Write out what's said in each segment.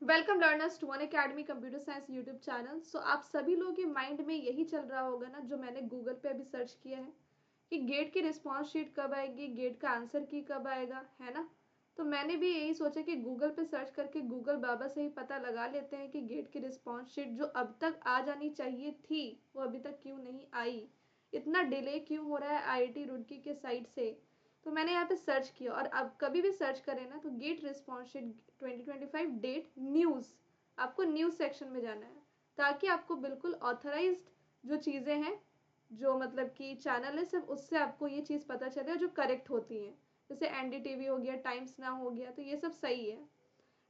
Welcome learners to one academy computer science YouTube channel. So आप सभी लोगों के माइंड में यही चल रहा होगा ना, जो मैंने गूगल पे अभी सर्च किया है कि गेट की रिस्पॉन्स शीट कब आएगी, गेट का आंसर की कब आएगा, है ना। तो मैंने भी यही सोचा कि गूगल पे सर्च करके गूगल बाबा से ही पता लगा लेते हैं कि गेट की रिस्पॉन्स शीट जो अब तक आ जानी चाहिए थी वो अभी तक क्यों नहीं आई, इतना डिले क्यों हो रहा है आईआईटी रुड़की के साइड से। तो मैंने यहाँ पे सर्च किया, और अब कभी भी सर्च करें ना तो GATE response sheet 2025 date news, आपको न्यूज़ सेक्शन में जाना है, ताकि आपको बिल्कुल ऑथराइज्ड जो चीज़ें हैं, जो मतलब कि चैनल है, सिर्फ उससे आपको ये चीज़ पता चले जो करेक्ट होती हैं। जैसे एनडीटीवी हो गया, टाइम्स नाउ हो गया, तो ये सब सही है।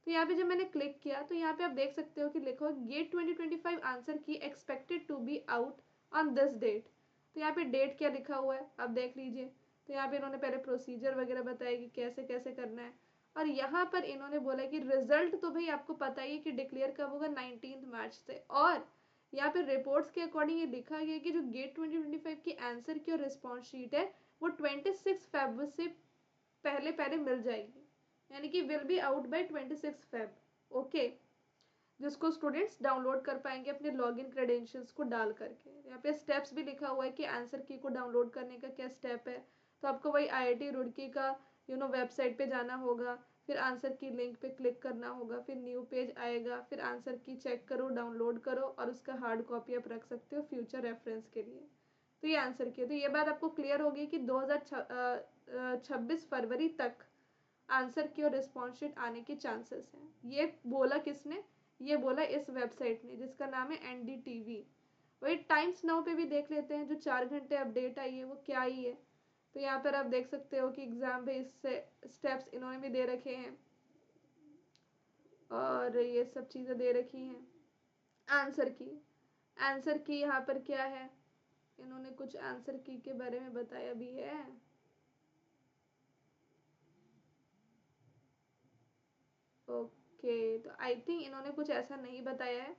तो यहाँ पे जब मैंने क्लिक किया तो यहाँ पे आप देख सकते हो कि लिखा हो GATE 2025 answer key expected to be out on this date. तो यहाँ पे डेट क्या लिखा हुआ है आप देख लीजिए। तो यहाँ पे इन्होंने पहले प्रोसीजर वगैरह बताया कि कैसे कैसे करना है, और यहाँ पर इन्होंने बोला कि रिजल्ट तो भाई आपको पता ही है कि डिक्लेयर कब होगा, 19 मार्च से। और यहाँ पे रिपोर्ट्स के अकॉर्डिंग ये लिखा गया कि जो गेट 2025 की आंसर की और रिस्पॉन्स शीट है वो 26 फेब से पहले पहले मिल जाएगी, यानी कि will be out by 26 Feb. Okay, जिसको स्टूडेंट्स डाउनलोड कर पाएंगे अपने लॉगिन क्रेडेंशियल्स को डाल करके। यहाँ पे स्टेप्स भी लिखा हुआ है कि आंसर की को डाउनलोड करने का क्या स्टेप है। तो आपको वही आईआईटी रुड़की का वेबसाइट पे जाना होगा, फिर आंसर की लिंक पे क्लिक करना होगा, फिर न्यू पेज आएगा, फिर आंसर की चेक करो, डाउनलोड करो, और उसका हार्ड कॉपी आप रख सकते हो फ्यूचर रेफरेंस के लिए। तो ये आंसर की, तो ये बात आपको क्लियर होगी कि 2026 फरवरी तक आंसर की और रिस्पॉन्स शीट आने के चांसेस हैं। ये बोला किसने, ये बोला इस वेबसाइट ने जिसका नाम है एनडीटीवी। वही टाइम्स नाउ पे भी देख लेते हैं, जो 4 घंटे अपडेट आई है वो क्या आई है। तो यहाँ पर आप देख सकते हो कि एग्जाम बेस्ड से स्टेप्स इन्होंने भी दे रखे हैं, और ये सब चीज़ें दे रखी हैं। आंसर की, आंसर की यहाँ पर क्या है, इन्होंने कुछ आंसर की के बारे में बताया भी है। ओके, तो आई थिंक इन्होंने कुछ ऐसा नहीं बताया है।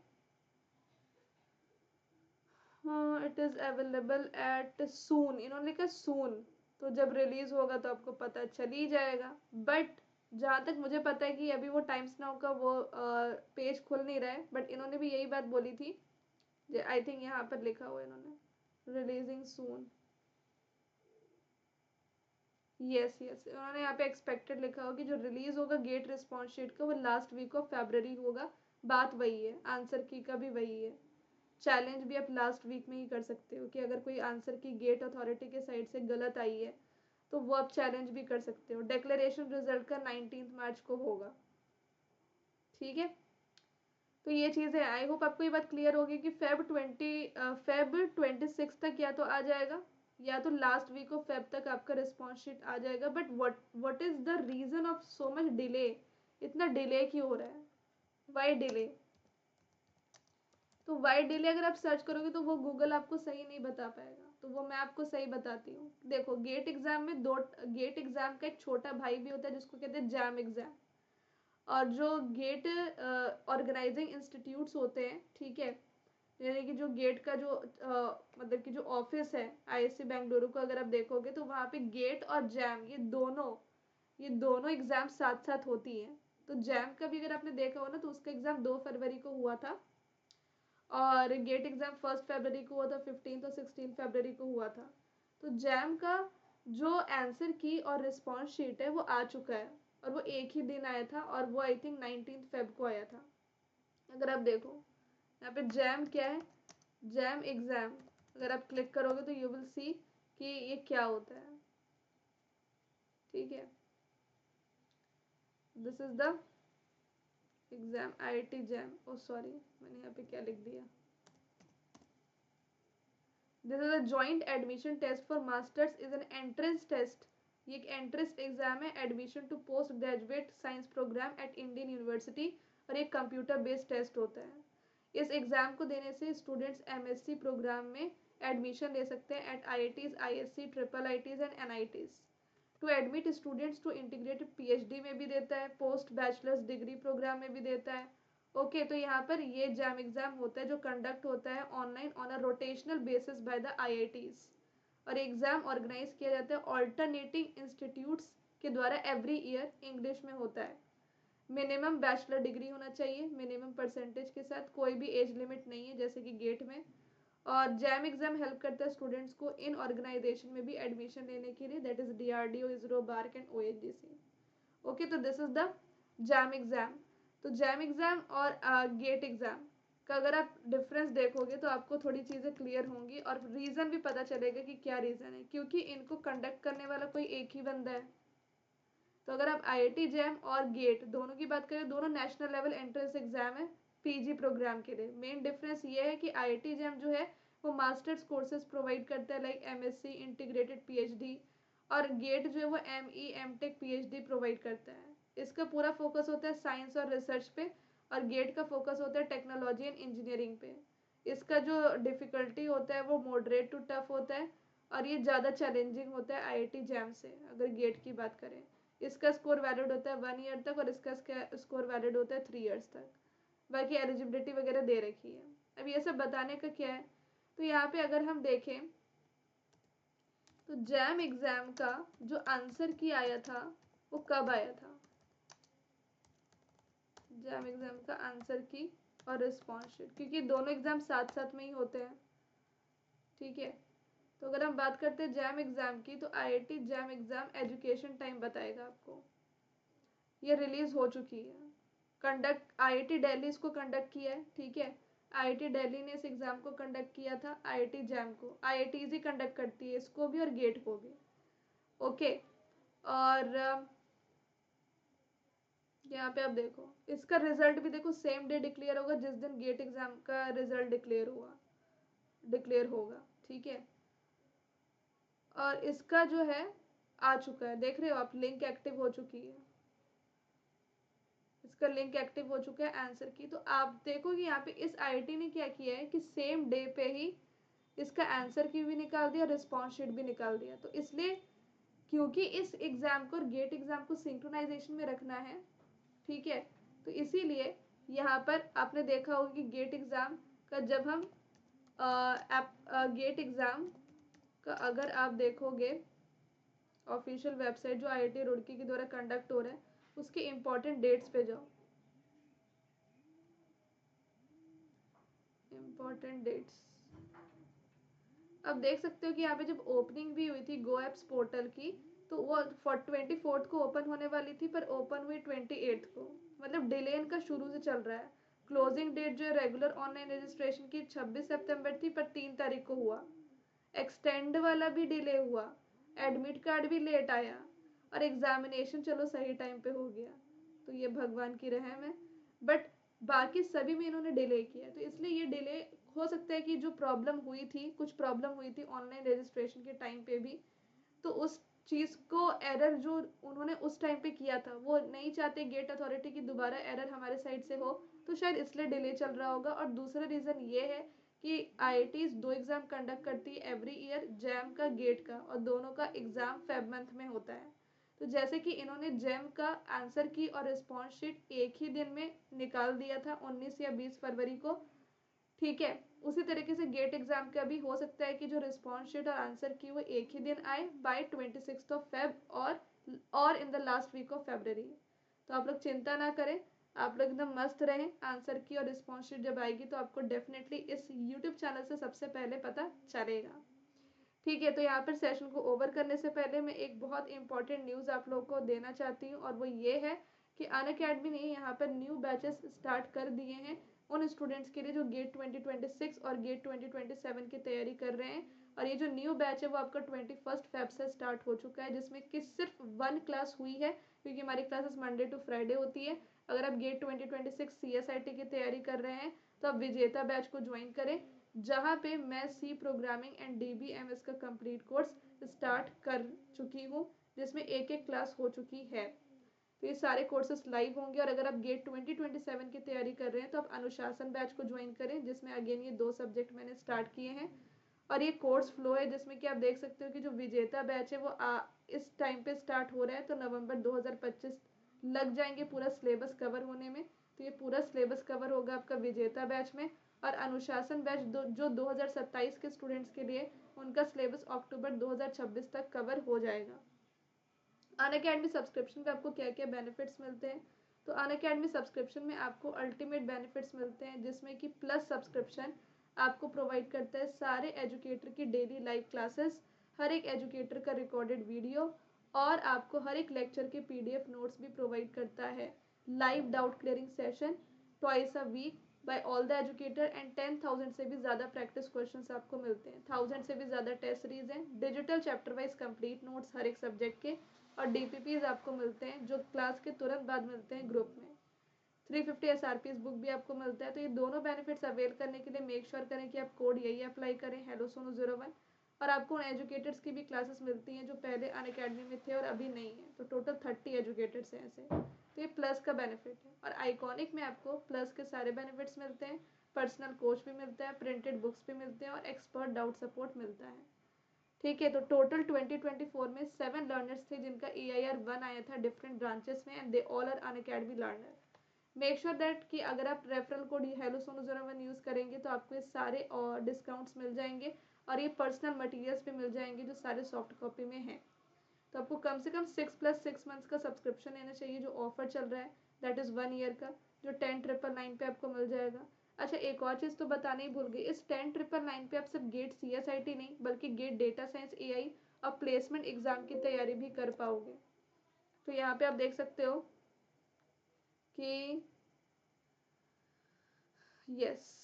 हाँ, इट इज़ अवेलेबल एट सून, इन्होंने लिखा सून। तो जब रिलीज होगा तो आपको पता चल ही जाएगा। बट जहाँ तक मुझे पता है कि अभी वो टाइम्स नाउ का वो पेज खुल नहीं रहा है, बट इन्होंने भी यही बात बोली थी। आई थिंक यहाँ पर लिखा हुआ है इन्होंने रिलीजिंग सून। यस यस, उन्होंने यहाँ पे एक्सपेक्टेड लिखा होगा कि जो रिलीज होगा गेट रिस्पॉन्स शीट का वो लास्ट वीक ऑफ फेबररी होगा। बात वही है, आंसर की का भी वही है। चैलेंज भी आप लास्ट वीक में ही कर सकते हो कि अगर कोई आंसर की गेट अथॉरिटी के साइड से गलत आई है तो वो आप चैलेंज भी कर सकते हो। डिक्लेरेशन रिजल्ट का 19 मार्च को होगा। ठीक है, तो ये चीज़ें आई होप आपको ये बात क्लियर होगी कि फेब 26 तक या तो आ जाएगा, या तो लास्ट वीक ऑफ फेब तक आपका रिस्पॉन्स शीट आ जाएगा। But what is the reason of so much delay, इतना डिले क्यों हो रहा है, वाई डिले। तो वाई डिले अगर आप सर्च करोगे तो वो गूगल आपको सही नहीं बता पाएगा, तो वो मैं आपको सही बताती हूँ। देखो, गेट एग्जाम में दो, गेट एग्जाम का एक छोटा भाई भी होता है जिसको कहते हैं जैम एग्जाम। और जो गेट ऑर्गेनाइजिंग इंस्टीट्यूट्स होते हैं, ठीक है, यानी कि जो गेट का जो मतलब कि जो ऑफिस है आईआईसी बेंगलुरु को अगर आप देखोगे तो वहाँ पे गेट और जैम ये दोनों एग्जाम साथ साथ होती हैं। तो जैम का भी अगर आपने देखा हो ना तो उसका एग्जाम 2 फरवरी को हुआ था, और गेट एग्ज़ाम 1 फरवरी को हुआ था, 15 और 16 फरवरी को हुआ था। तो जैम का जो आंसर की और रिस्पॉन्स शीट है वो आ चुका है, और वो एक ही दिन आया था, और वो आई थिंक 19 फेब को आया था। अगर आप देखो यहाँ पे जैम क्या है, जैम एग्ज़ाम, अगर आप क्लिक करोगे तो यू विल सी कि ये क्या होता है। ठीक है, this is the exam IIT JAM. Oh sorry, मैंने यहाँ पे क्या लिख दिया। This is a joint admission test for masters, is an entrance test. ये एक एंट्रेंस एग्जाम है admission to post graduate science programme at Indian university, और एक कंप्यूटर बेस्ड टेस्ट होता है। इस एग्जाम को देने से स्टूडेंट्स एमएससी प्रोग्राम में एडमिशन ले सकते हैं at IITs, ISC, triple ITs and NITs. To admit students to integrated PhD में भी देता है, पोस्ट बैचलर्स डिग्री प्रोग्राम में भी देता है। ओके, तो यहाँ पर ये जैम एग्जाम होता है जो कंडक्ट होता है online on a rotational basis by the IITs, और एग्जाम ऑर्गेनाइज किया जाता है ऑल्टरनेटिंग इंस्टीट्यूट्स के द्वारा एवरी ईयर, इंग्लिश में होता है। मिनिमम बैचलर डिग्री होना चाहिए, मिनिमम परसेंटेज के साथ, कोई भी एज लिमिट नहीं है जैसे कि गेट में। और जैम एग्जाम हेल्प करता है स्टूडेंट्स को इन ऑर्गेनाइजेशन में भी एडमिशन लेने के लिए, that is DRDO, ISRO, BARC and ONGC। Okay, तो this is the JAM exam. तो जैम एग्जाम और गेट एग्जाम का अगर आप डिफरेंस देखोगे तो आपको थोड़ी चीज़ें क्लियर होंगी और रीज़न भी पता चलेगा कि क्या रीज़न है, क्योंकि इनको कंडक्ट करने वाला कोई एक ही बंदा है। तो अगर आप IIT जैम और गेट दोनों की बात करें, दोनों नेशनल लेवल एंट्रेंस एग्जाम है PG प्रोग्राम के लिए। मेन डिफरेंस ये है कि IIT जैम जो है वो मास्टर्स कोर्सेज प्रोवाइड करता है, लाइक MSc इंटीग्रेटेड PhD, और गेट जो है वो ME MTech PhD प्रोवाइड करता है। इसका पूरा फोकस होता है साइंस और रिसर्च पे, और गेट का फोकस होता है टेक्नोलॉजी एंड इंजीनियरिंग पे। इसका जो डिफ़िकल्टी होता है वो मॉडरेट टू टफ होता है, और ये ज़्यादा चैलेंजिंग होता है IIT जैम से अगर गेट की बात करें। इसका स्कोर वैलिड होता है 1 ईयर तक, और इसका स्कोर वैलिड होता है 3 ईयर्स तक। बाकी एलिजिबिलिटी वगैरह दे रखी है। अब ये सब बताने का क्या है, तो यहाँ पे अगर हम देखें तो जैम एग्जाम का जो आंसर की आया था वो कब आया था, जैम एग्जाम का आंसर की और रिस्पॉन्स शीट, क्योंकि दोनों एग्जाम साथ साथ में ही होते हैं। ठीक है, तो अगर हम बात करते हैं जैम एग्जाम की, तो IIT jam exam education time बताएगा आपको। ये रिलीज हो चुकी है। कंडक्ट IIT दिल्ली इसको कंडक्ट किया है। ठीक है, IIT दिल्ली ने इस एग्जाम को कंडक्ट किया था, IIT जैम को IITs ही कंडक्ट करती है, इसको भी और गेट को भी। ओके, और यहाँ पे आप देखो इसका रिजल्ट भी देखो सेम डे डिक्लेयर होगा जिस दिन गेट एग्जाम का रिजल्ट डिक्लेयर होगा। ठीक है, और इसका जो है आ चुका है, देख रहे हो आप, लिंक एक्टिव हो चुकी है, इसका लिंक एक्टिव हो चुका है आंसर की। तो आप देखोगे यहाँ पे इस IIT ने क्या किया है कि सेम डे पे ही इसका आंसर की भी निकाल दिया, रिस्पॉन्स शीट भी निकाल दिया। तो इसलिए क्योंकि इस एग्जाम को और गेट एग्जाम को सिंक्रोनाइजेशन में रखना है, ठीक है, तो इसीलिए यहाँ पर आपने देखा होगा कि गेट एग्जाम का जब हम गेट एग्जाम का अगर आप देखोगे ऑफिशियल वेबसाइट जो IIT रुड़की के द्वारा कंडक्ट हो रहा है, उसके इम्पोर्टेंट डेट्स पे जाओ, इम्पोर्टेंट डेट्स। अब देख सकते हो कि यहाँ पे जब ओपनिंग भी हुई थी गो एप्स पोर्टल की, तो वो 24 को ओपन होने वाली थी, पर ओपन हुई 28 को, मतलब डिले इनका शुरू से चल रहा है। क्लोजिंग डेट जो है रेगुलर ऑनलाइन रजिस्ट्रेशन की 26 सितंबर थी, पर 3 तारीख को हुआ। एक्सटेंड वाला भी डिले हुआ, एडमिट कार्ड भी लेट आया, और एग्जामिनेशन चलो सही टाइम पे हो गया। तो ये भगवान की रहम है, बट बाकी सभी में इन्होंने डिले किया। तो इसलिए ये डिले हो सकता है कि जो प्रॉब्लम हुई थी, कुछ प्रॉब्लम हुई थी ऑनलाइन रजिस्ट्रेशन के टाइम पे भी, तो उस चीज़ को एरर जो उन्होंने उस टाइम पे किया था वो नहीं चाहते गेट अथॉरिटी की दोबारा एरर हमारे साइड से हो, तो शायद इसलिए डिले चल रहा होगा। और दूसरा रीज़न ये है कि IITs 2 एग्ज़ाम कंडक्ट करती है एवरी ईयर, जैम का, गेट का, और दोनों का एग्ज़ाम फेब मंथ में होता है। तो जैसे कि इन्होंने जैम का आंसर की और रिस्पॉन्स शीट एक ही दिन में निकाल दिया था 19 या 20 फरवरी को, ठीक है, उसी तरीके से गेट एग्जाम का भी हो सकता है कि जो रिस्पॉन्स शीट और आंसर की वो एक ही दिन आए बाय 26 फेब, और in the last week of February. तो आप लोग चिंता ना करें, आप लोग एकदम मस्त रहें। आंसर की और रिस्पॉन्स शीट जब आएगी तो आपको डेफिनेटली इस यूट्यूब चैनल से सबसे पहले पता चलेगा। ठीक है, तो यहाँ पर सेशन को ओवर करने से पहले मैं एक बहुत इंपॉर्टेंट न्यूज़ आप लोगों को देना चाहती हूँ, और वो ये है कि अनअकैडमी ने यहाँ पर न्यू बैचेस स्टार्ट कर दिए हैं उन स्टूडेंट्स के लिए जो गेट 2026 और गेट 2027 की तैयारी कर रहे हैं। और ये जो न्यू बैच है वो आपका 21 फेब से स्टार्ट हो चुका है, जिसमें कि सिर्फ 1 क्लास हुई है, क्योंकि हमारी क्लासेस मंडे टू फ्राइडे होती है। अगर आप गेट 2026 CSIT की तैयारी कर रहे हैं तो आप विजेता बैच को ज्वाइन करें, जहाँ पे मैं C प्रोग्रामिंग एंड DBMS का कंप्लीट कोर्स स्टार्ट कर चुकी हूँ, जिसमें एक एक क्लास हो चुकी है। तो ये सारे कोर्सेज लाइव होंगे। और अगर आप गेट 2027 की तैयारी कर रहे हैं तो आप अनुशासन बैच को ज्वाइन करें, जिसमें अगेन ये 2 सब्जेक्ट मैंने स्टार्ट किए हैं। और ये कोर्स फ्लो है जिसमें कि आप देख सकते हो कि जो विजेता बैच है वो इस टाइम पे स्टार्ट हो रहा है, तो नवंबर 2025 लग जाएंगे पूरा सिलेबस कवर होने में। तो ये पूरा सिलेबस कवर होगा आपका विजेता बैच में। और अनुशासन बैच जो 2027 के स्टूडेंट्स के लिए, उनका सिलेबस अक्टूबर 2026 तक कवर हो जाएगा। अनअकैडमी सब्सक्रिप्शन पे आपको क्या क्या बेनिफिट्स मिलते हैं, तो अनअकैडमी सब्सक्रिप्शन में आपको अल्टीमेट बेनिफिट्स मिलते हैं, जिसमें कि प्लस सब्सक्रिप्शन आपको प्रोवाइड करता है सारे एजुकेटर की डेली लाइव क्लासेस, हर एक एजुकेटर का रिकॉर्डेड वीडियो, और आपको हर एक लेक्चर के पीडीएफ नोट्स भी प्रोवाइड करता है। Live doubt clearing session twice a week by all the educator and 10,000 से भी ज़्यादा प्रैक्टिस क्वेश्चंस आपको मिलते हैं, 1000 से भी ज़्यादा टेस्ट सीरीज हैं, digital chapter wise complete notes हर एक सब्जेक्ट के, और डीपीपीज आपको मिलते हैं जो क्लास के तुरंत बाद मिलते हैं ग्रुप में। 350 एसआरपीज बुक भी आपको मिलता है। तो ये दोनों बेनिफिट्स अवेल करने के लिए मेक श्योर करें कि आप कोड यही अप्लाई करें, HelloSonu01, और आपको उन एजुकेटर्स की भी क्लासेस मिलती हैं जो पहले अनअकैडमी में थे और अभी नहीं है। तो टोटल 30 एजुकेटर्स हैं ऐसे। तो ये प्लस का बेनिफिट है। और आइकॉनिक में आपको प्लस के सारे बेनिफिट्स मिलते हैं, पर्सनल कोच भी मिलता है, प्रिंटेड बुक्स भी मिलते हैं, और एक्सपर्ट डाउट सपोर्ट मिलता है। ठीक है, तो टोटल 2024 में 7 लर्नर्स थे जिनका EIR 1 आया था डिफरेंट ब्रांचेस में, and they all are Unacademy learner. Make sure that कि अगर आप रेफरल कोड HelloSonu01 यूज़ करेंगे तो आपको ये सारे और डिस्काउंट्स मिल जाएंगे, और ये पर्सनल मटेरियल्स भी मिल जाएंगे जो सारे सॉफ्ट कॉपी में हैं। तो आपको कम से कम 6+6 मंथ्स का सब्सक्रिप्शन लेना चाहिए, जो ऑफर चल रहा है दैट इज़ 1 ईयर का, जो 10,999 पे आपको मिल जाएगा। अच्छा, एक और चीज़ तो बताने ही भूल गई, इस 10,999 पे आप सिर्फ गेट CSIT नहीं बल्कि गेट डेटा साइंस AI और प्लेसमेंट एग्ज़ाम की तैयारी भी कर पाओगे। तो यहाँ पे आप देख सकते हो कि यस,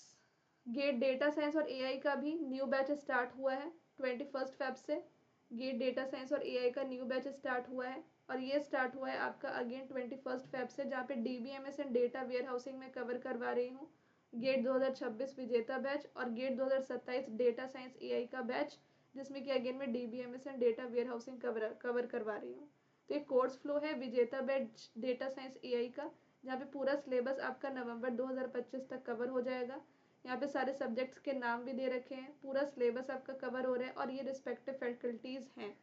गेट डेटा साइंस और AI का भी न्यू बैच स्टार्ट हुआ है 21 फेब से। गेट डेटा साइंस और AI का न्यू बैच स्टार्ट हुआ है, और ये स्टार्ट हुआ है आपका अगेन 21 फेब से, जहाँ पे DBMS and data warehousing में कवर करवा रही हूँ गेट 2026 विजेता बैच, और गेट 2027 डेटा साइंस AI का बैच, जिसमें कि अगेन मैं DBMS and data warehousing cover करवा रही हूँ। तो एक कोर्स फ्लो है विजेता बैच डेटा साइंस AI का, जहाँ पे पूरा सिलेबस आपका नवंबर 2025 तक कवर हो जाएगा। यहाँ पे सारे सब्जेक्ट्स के नाम भी दे रखे हैं, पूरा सिलेबस आपका कवर हो रहा है, और ये रिस्पेक्टिव फैकल्टीज़ हैं।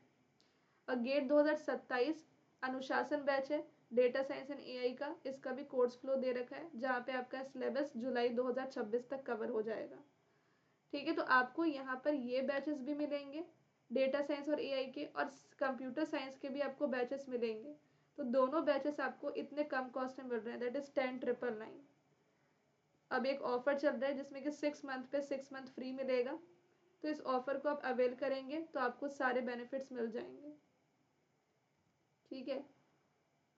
और गेट 2027 अनुशासन बैच है डेटा साइंस एंड AI का, इसका भी कोर्स फ्लो दे रखा है, जहाँ पे आपका सिलेबस जुलाई 2026 तक कवर हो जाएगा। ठीक है, तो आपको यहाँ पर ये बैचेस भी मिलेंगे डेटा साइंस और AI के, और कंप्यूटर साइंस के भी आपको बैचेस मिलेंगे। तो दोनों बैचेस आपको इतने कम कॉस्ट में मिल रहे हैं, दैट इज़ 10,999। अब एक ऑफर चल रहा है जिसमें कि 6 मंथ पे 6 मंथ फ्री मिलेगा। तो इस ऑफर को आप अवेल करेंगे तो आपको सारे बेनिफिट्स मिल जाएंगे। ठीक है,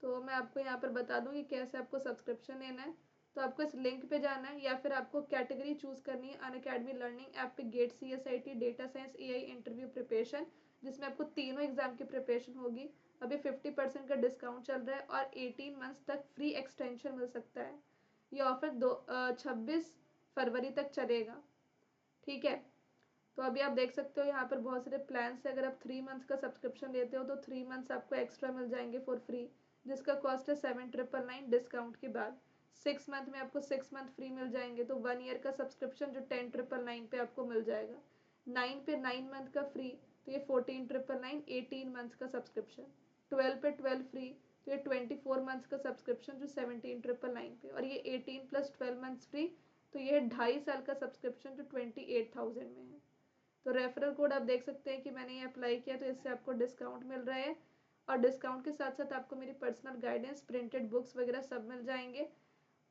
तो मैं आपको यहाँ पर बता दूँ कि कैसे आपको सब्सक्रिप्शन लेना है। तो आपको इस लिंक पे जाना है, या फिर आपको कैटेगरी चूज़ करनी है अनअकैडमी लर्निंग ऐप पे, gate CSIT data science AI interview preparation, जिसमें आपको तीनों एग्जाम की प्रिपरेशन होगी। अभी 50% का डिस्काउंट चल रहा है, और 18 मंथ्स तक फ्री एक्सटेंशन मिल सकता है। ये ऑफर 26 फरवरी तक चलेगा। ठीक है, तो अभी आप देख सकते हो यहाँ पर बहुत सारे प्लान्स है। अगर आप 3 मंथ्स का सब्सक्रिप्शन लेते हो तो 3 मंथ्स आपको एक्स्ट्रा मिल जाएंगे फॉर फ्री, जिसका कॉस्ट है 7,999 डिस्काउंट के बाद। 6 मंथ में आपको 6 मंथ फ्री मिल जाएंगे, तो 1 ईयर का सब्सक्रिप्शन जो 10,999 पे आपको मिल जाएगा। 9 पे 9 मंथ का फ्री, तो ये 14,999 18 मंथ्स का सब्सक्रिप्शन। 12 पे 12 फ्री, तो ये 24 मंथ्स का सब्सक्रिप्शन जो 17,999 पे, और ये 18 + 12 मंथ्स फ्री, तो ये 2.5 साल का सब्सक्रिप्शन जो 28,000 में है। तो रेफरल कोड आप देख सकते हैं कि मैंने ये अप्लाई किया, तो इससे आपको डिस्काउंट मिल रहा है, और डिस्काउंट के साथ साथ आपको मेरी पर्सनल गाइडेंस, प्रिंटेड बुक्स वगैरह सब मिल जाएंगे,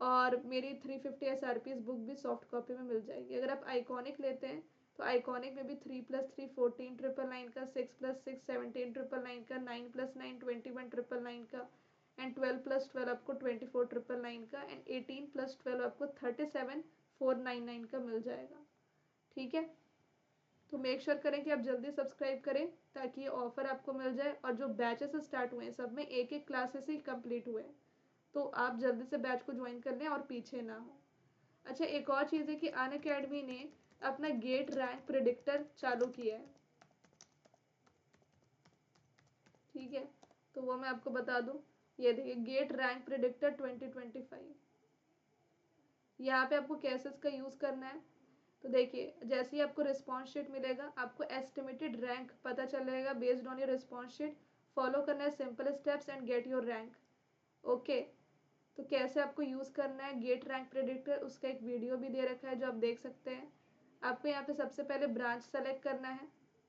और मेरी 350 SRPs बुक भी सॉफ्ट कॉपी में मिल जाएगी। अगर आप आइकॉनिक लेते हैं तो आइकॉनिक में भी 3+3 14,999 का, 6+6 17,999 का, 9+9 21,999 का, एंड 12+12 आपको 24,999 का, एंड 18+12 आपको 37,499 का मिल जाएगा। ठीक है, तो मेक श्योर करें कि आप जल्दी सब्सक्राइब करें ताकि ये ऑफर आपको मिल जाए। और जो बैचेस स्टार्ट हुए हैं सब में एक एक क्लासेस ही कंप्लीट हुए हैं, तो आप जल्दी से बैच को ज्वाइन कर लें और पीछे ना हो। अच्छा, एक और चीज़ है कि अनअकैडमी ने अपना गेट रैंक प्रिडिक्टर चालू किया है। ठीक है, तो वो मैं आपको बता दूं, ये देखिए गेट रैंक प्रिडिक्टर 2025। यहाँ पे आपको कैसे इसका यूज़ करना है, तो देखिए जैसे ही आपको रिस्पॉन्स शीट मिलेगा आपको एस्टिमेटेड रैंक पता चलेगा based on your response sheet. Follow करना है simple steps and get your rank. Okay, तो कैसे आपको यूज़ करना है गेट रैंक प्रेडिक्टर, उसका एक वीडियो भी दे रखा है जो आप देख सकते हैं। आपको यहाँ पे सबसे पहले ब्रांच सेलेक्ट करना है।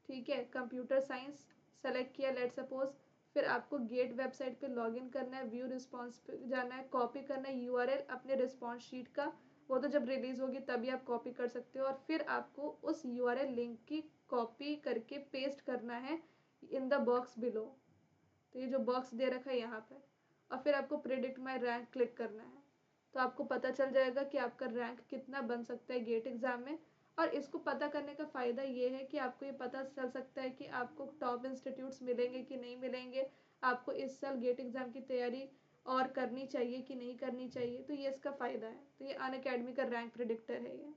ठीक है, कंप्यूटर साइंस सेलेक्ट किया लेट सपोज, फिर आपको गेट वेबसाइट पे लॉगिन करना है, व्यू रिस्पॉन्स पे जाना है, कॉपी करना है यूआरएल अपने रिस्पॉन्स शीट का, वो तो जब रिलीज होगी तभी आप कॉपी कर सकते हो, और फिर आपको उस यूआरएल लिंक की कॉपी करके पेस्ट करना है इन द बॉक्स बिलो। तो ये जो बॉक्स दे रखा है यहाँ पर, और फिर आपको प्रिडिक्ट माई रैंक क्लिक करना है। तो आपको पता चल जाएगा कि आपका रैंक कितना बन सकता है गेट एग्ज़ाम में। और इसको पता करने का फ़ायदा ये है कि आपको ये पता चल सकता है कि आपको टॉप इंस्टीट्यूट्स मिलेंगे कि नहीं मिलेंगे, आपको इस साल गेट एग्ज़ाम की तैयारी और करनी चाहिए कि नहीं करनी चाहिए। तो ये इसका फ़ायदा है। तो ये अनअकैडमी का रैंक प्रिडिक्टर है ये।